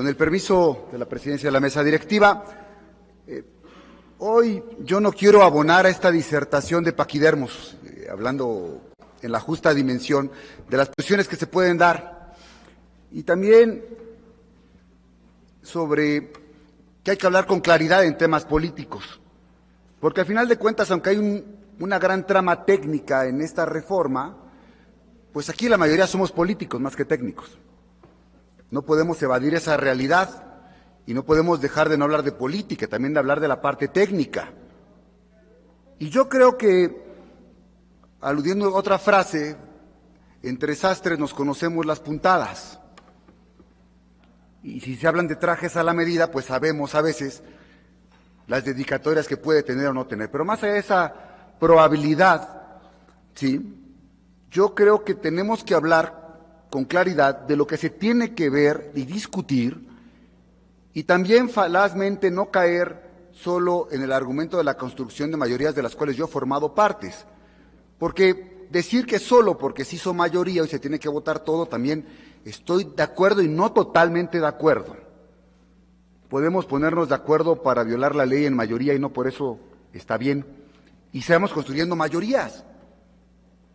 Con el permiso de la presidencia de la mesa directiva, hoy yo no quiero abonar a esta disertación de paquidermos, hablando en la justa dimensión de las posiciones que se pueden dar, y también sobre que hay que hablar con claridad en temas políticos, porque al final de cuentas, aunque hay una gran trama técnica en esta reforma, pues aquí la mayoría somos políticos más que técnicos. No podemos evadir esa realidad y no podemos dejar de no hablar de política, también de hablar de la parte técnica. Y yo creo que, aludiendo a otra frase, entre sastres nos conocemos las puntadas. Y si se hablan de trajes a la medida, pues sabemos a veces las dedicatorias que puede tener o no tener. Pero más allá de esa probabilidad, ¿sí?, yo creo que tenemos que hablar con claridad de lo que se tiene que ver y discutir, y también falazmente no caer solo en el argumento de la construcción de mayorías de las cuales yo he formado partes, porque decir que solo porque se hizo mayoría y se tiene que votar todo, también estoy de acuerdo y no totalmente de acuerdo. Podemos ponernos de acuerdo para violar la ley en mayoría y no por eso está bien, y seamos construyendo mayorías.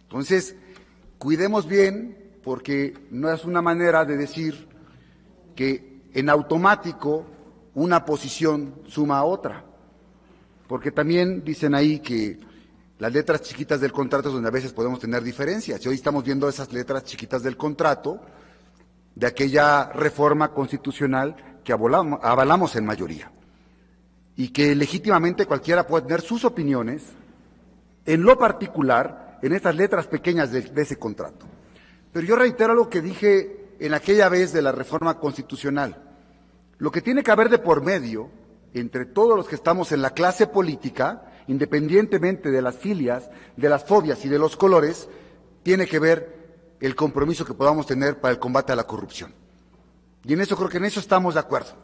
Entonces, cuidemos bien, porque no es una manera de decir que en automático una posición suma a otra, porque también dicen ahí que las letras chiquitas del contrato es donde a veces podemos tener diferencias, y hoy estamos viendo esas letras chiquitas del contrato de aquella reforma constitucional que avalamos en mayoría, y que legítimamente cualquiera puede tener sus opiniones, en lo particular, en estas letras pequeñas de ese contrato. Pero yo reitero lo que dije en aquella vez de la reforma constitucional. Lo que tiene que haber de por medio, entre todos los que estamos en la clase política, independientemente de las filias, de las fobias y de los colores, tiene que ver el compromiso que podamos tener para el combate a la corrupción. Y en eso creo que en eso estamos de acuerdo.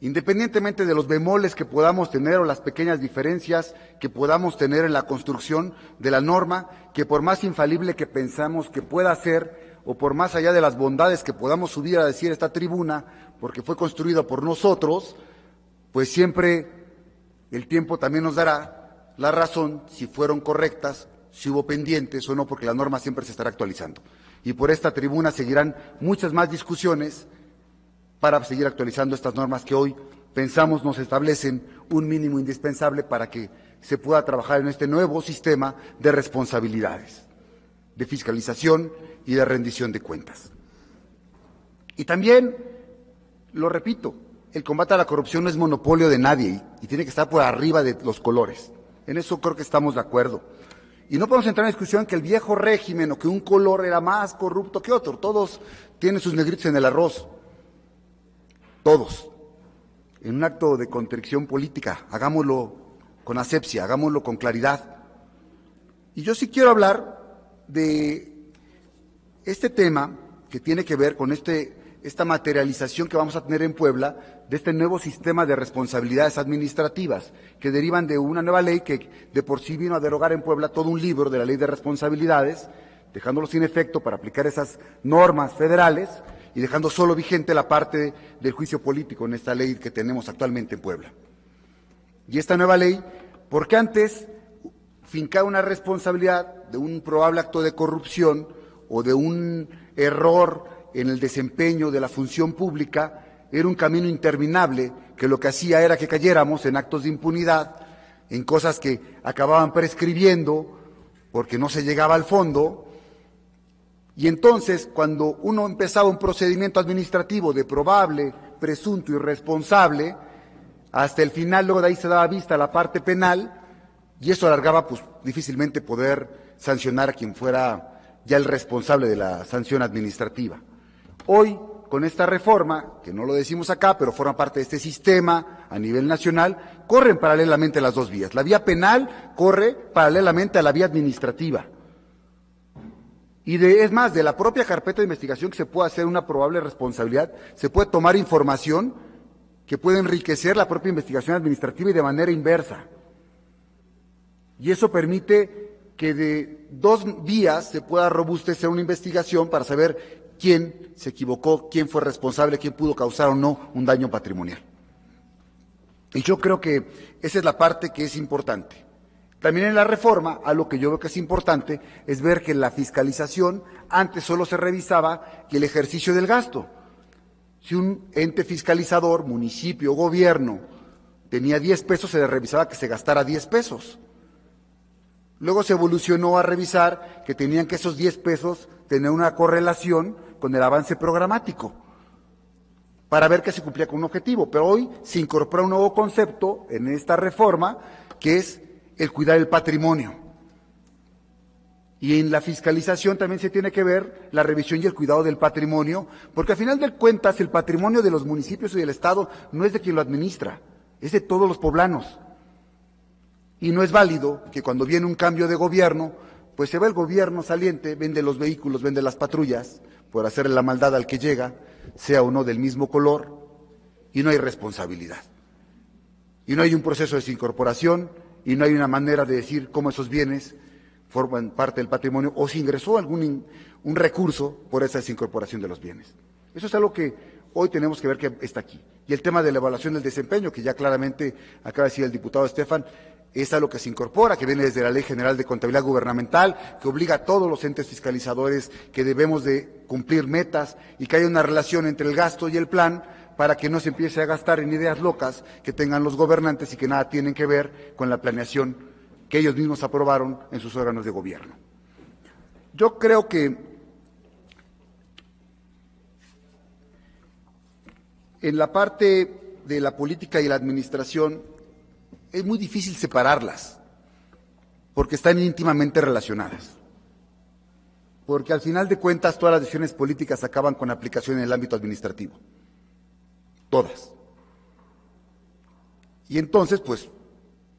Independientemente de los bemoles que podamos tener o las pequeñas diferencias que podamos tener en la construcción de la norma, que por más infalible que pensamos que pueda ser, o por más allá de las bondades que podamos subir a decir esta tribuna, porque fue construida por nosotros, pues siempre el tiempo también nos dará la razón si fueron correctas, si hubo pendientes o no, porque la norma siempre se estará actualizando. Y por esta tribuna seguirán muchas más discusiones para seguir actualizando estas normas que hoy pensamos nos establecen un mínimo indispensable para que se pueda trabajar en este nuevo sistema de responsabilidades, de fiscalización y de rendición de cuentas. Y también, lo repito, el combate a la corrupción no es monopolio de nadie y tiene que estar por arriba de los colores. En eso creo que estamos de acuerdo. Y no podemos entrar en discusión que el viejo régimen o que un color era más corrupto que otro. Todos tienen sus negritos en el arroz. Todos, en un acto de contrición política, hagámoslo con asepsia, hagámoslo con claridad. Y yo sí quiero hablar de este tema que tiene que ver con esta materialización que vamos a tener en Puebla, de este nuevo sistema de responsabilidades administrativas, que derivan de una nueva ley que de por sí vino a derogar en Puebla todo un libro de la ley de responsabilidades, dejándolo sin efecto para aplicar esas normas federales, y dejando solo vigente la parte del juicio político en esta ley que tenemos actualmente en Puebla. Y esta nueva ley, porque antes fincaba una responsabilidad de un probable acto de corrupción o de un error en el desempeño de la función pública, era un camino interminable que lo que hacía era que cayéramos en actos de impunidad, en cosas que acababan prescribiendo porque no se llegaba al fondo. Y entonces, cuando uno empezaba un procedimiento administrativo de probable, presunto y responsable, hasta el final, luego de ahí se daba vista a la parte penal, y eso alargaba, pues, difícilmente poder sancionar a quien fuera ya el responsable de la sanción administrativa. Hoy, con esta reforma, que no lo decimos acá, pero forma parte de este sistema a nivel nacional, corren paralelamente las dos vías. La vía penal corre paralelamente a la vía administrativa. Y es más, de la propia carpeta de investigación que se puede hacer una probable responsabilidad, se puede tomar información que puede enriquecer la propia investigación administrativa y de manera inversa. Y eso permite que de dos vías se pueda robustecer una investigación para saber quién se equivocó, quién fue responsable, quién pudo causar o no un daño patrimonial. Y yo creo que esa es la parte que es importante. También en la reforma, algo que yo veo que es importante, es ver que la fiscalización antes solo se revisaba que el ejercicio del gasto. Si un ente fiscalizador, municipio o gobierno, tenía 10 pesos, se le revisaba que se gastara 10 pesos. Luego se evolucionó a revisar que tenían que esos 10 pesos tener una correlación con el avance programático para ver que se cumplía con un objetivo. Pero hoy se incorpora un nuevo concepto en esta reforma, que es el cuidar el patrimonio. Y en la fiscalización también se tiene que ver la revisión y el cuidado del patrimonio, porque al final de cuentas el patrimonio de los municipios y del Estado no es de quien lo administra, es de todos los poblanos. Y no es válido que cuando viene un cambio de gobierno, pues se va el gobierno saliente, vende los vehículos, vende las patrullas, por hacerle la maldad al que llega, sea o no del mismo color, y no hay responsabilidad. Y no hay un proceso de desincorporación, y no hay una manera de decir cómo esos bienes forman parte del patrimonio, o si ingresó un recurso por esa desincorporación de los bienes. Eso es algo que hoy tenemos que ver que está aquí. Y el tema de la evaluación del desempeño, que ya claramente acaba de decir el diputado Estefan, es algo que se incorpora, que viene desde la Ley General de Contabilidad Gubernamental, que obliga a todos los entes fiscalizadores que debemos de cumplir metas y que haya una relación entre el gasto y el plan para que no se empiece a gastar en ideas locas que tengan los gobernantes y que nada tienen que ver con la planeación que ellos mismos aprobaron en sus órganos de gobierno. Yo creo que en la parte de la política y la administración es muy difícil separarlas, porque están íntimamente relacionadas. Porque al final de cuentas todas las decisiones políticas acaban con aplicación en el ámbito administrativo. Todas. Y entonces, pues,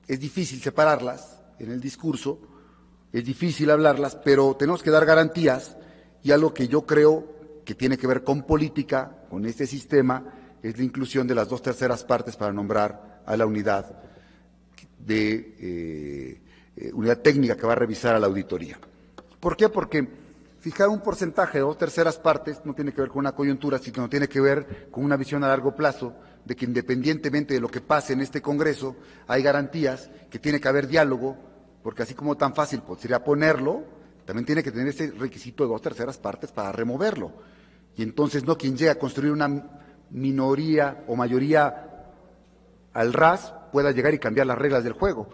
es difícil separarlas en el discurso, es difícil hablarlas, pero tenemos que dar garantías, y algo que yo creo que tiene que ver con política, con este sistema, es la inclusión de las 2/3 partes para nombrar a la unidad unidad técnica que va a revisar a la auditoría. ¿Por qué? Porque fijar un porcentaje de 2/3 partes no tiene que ver con una coyuntura, sino tiene que ver con una visión a largo plazo de que independientemente de lo que pase en este Congreso, hay garantías, que tiene que haber diálogo, porque así como tan fácil sería ponerlo, también tiene que tener ese requisito de 2/3 partes para removerlo. Y entonces no quien llega a construir una minoría o mayoría al ras pueda llegar y cambiar las reglas del juego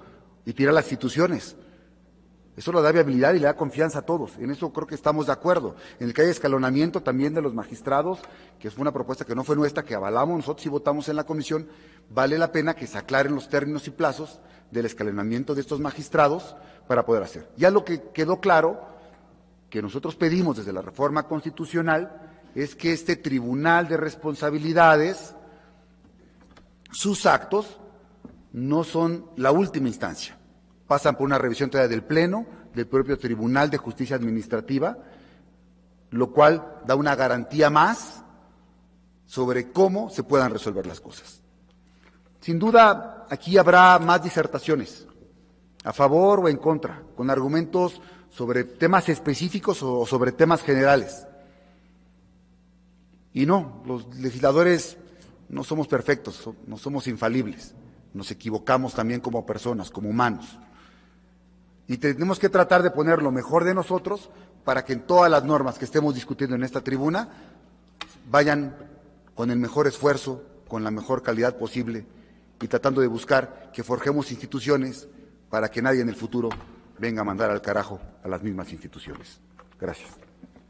y tirar las instituciones. Eso le da viabilidad y le da confianza a todos. En eso creo que estamos de acuerdo. En el que hay escalonamiento también de los magistrados, que fue una propuesta que no fue nuestra, que avalamos nosotros y votamos en la comisión, vale la pena que se aclaren los términos y plazos del escalonamiento de estos magistrados para poder hacer. Ya lo que quedó claro, que nosotros pedimos desde la reforma constitucional, es que este tribunal de responsabilidades, sus actos no son la última instancia, pasan por una revisión todavía del Pleno, del propio Tribunal de Justicia Administrativa, lo cual da una garantía más sobre cómo se puedan resolver las cosas. Sin duda, aquí habrá más disertaciones, a favor o en contra, con argumentos sobre temas específicos o sobre temas generales. Y no, los legisladores no somos perfectos, no somos infalibles, nos equivocamos también como personas, como humanos. Y tenemos que tratar de poner lo mejor de nosotros para que en todas las normas que estemos discutiendo en esta tribuna vayan con el mejor esfuerzo, con la mejor calidad posible y tratando de buscar que forjemos instituciones para que nadie en el futuro venga a mandar al carajo a las mismas instituciones. Gracias.